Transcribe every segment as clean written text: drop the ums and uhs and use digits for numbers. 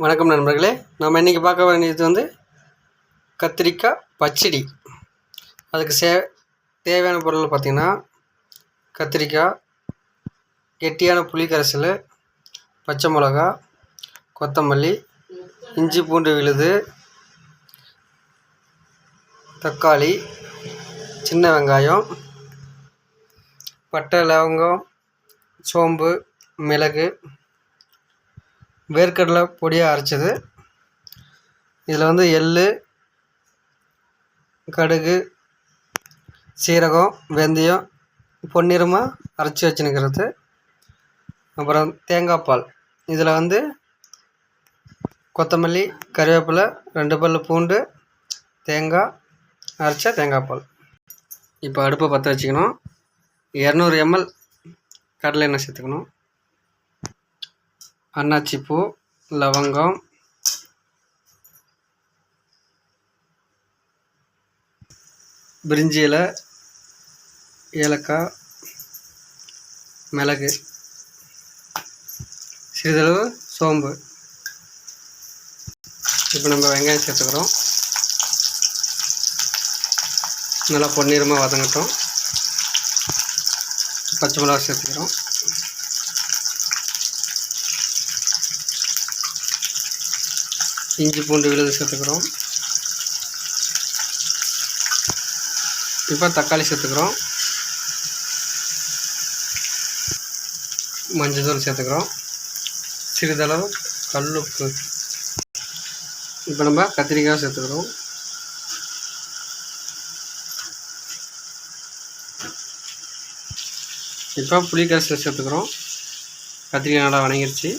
வணக்கம் நண்பர்களே. நம்ம இன்றைக்கி பார்க்க வேண்டியது வந்து கத்திரிக்காய் பச்சடி. அதுக்கு தேவையான பொருள் பார்த்திங்கன்னா, கத்திரிக்காய், கெட்டியான புளி கரைசல், பச்சை மிளகா, கொத்தமல்லி, இஞ்சி பூண்டு விழுது, தக்காளி, சின்ன வெங்காயம், பட்டை, லவங்கம், சோம்பு, மிளகு, வேர்க்கடலை பொடியாக அரைச்சது. இதில் வந்து எள், கடுகு, சீரகம், வெந்தயம் பொன்னிறமாக அரைச்சி வச்சுன்னுக்கிறது. அப்புறம் தேங்காய் பால். இதில் வந்து கொத்தமல்லி, கருவேப்பிலை, 2 பல் பூண்டு, தேங்காய், அரைச்ச தேங்காய் பால். இப்போ அடுப்பை பற்ற வச்சுக்கணும். 200 ml கடலை எண்ணெய் சேர்த்துக்கணும். அன்னாச்சிப்பூ, லவங்கம், பிரிஞ்சி இலை, ஏலக்காய், மிளகு, சிறிதளவு சோம்பு. இப்போ நம்ம வெங்காயம் சேர்த்துக்கிறோம். நல்லா பொன்னிறமாக வதங்கட்டும். பச்சை மிளகா சேர்த்துக்கிறோம். இஞ்சி பூண்டு விழுது சேர்த்துக்கிறோம். இப்போ தக்காளி சேர்த்துக்கிறோம். மஞ்சள் தூள் சேர்த்துக்கிறோம். சிறிதளவு கல்லுப்பு. இப்போ நம்ம கத்திரிக்காய் சேர்த்துக்கிறோம். இப்போ புளி கரைசல் சேர்த்துக்கிறோம். கத்திரிக்காய் நல்லா வணங்கிருச்சு.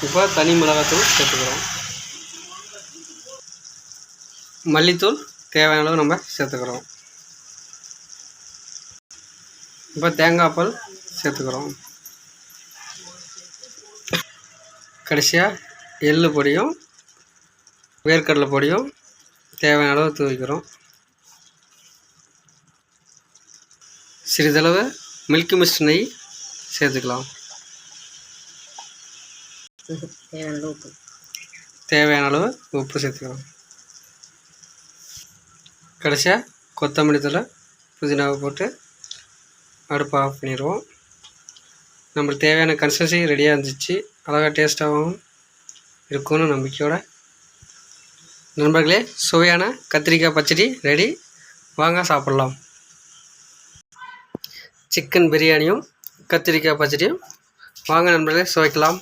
இப்போ தனி மிளகாத்தூள் சேர்த்துக்கிறோம். மல்லித்தூள் தேவையான அளவு நம்ம சேர்த்துக்கிறோம். இப்போ தேங்காய் பால் சேர்த்துக்கிறோம். கடைசியாக எள்ளு பொடியும் வேர்க்கடலை பொடியும் தேவையான அளவு தூவிக்கிறோம். சிறிதளவு மில்கி மிஸ்ட் நெய் சேர்த்துக்கலாம். தேவையான அளவு உப்பு சேர்த்துக்கலாம். கடைசியாக கொத்தமல்லி தழை, புதினாவை போட்டு அடுப்பை ஆஃப் பண்ணிடுவோம். நம்மளுக்கு தேவையான கன்சிஸ்டன்சி ரெடியாக இருந்துச்சு. அழகாக டேஸ்ட்டாகவும் இருக்கும்னு நம்பிக்கையோட நண்பர்களே, சுவையான கத்திரிக்காய் பச்சடி ரெடி. வாங்க சாப்பிட்லாம். சிக்கன் பிரியாணியும் கத்திரிக்காய் பச்சடியும் வாங்க நண்பர்களே சுவைக்கலாம்.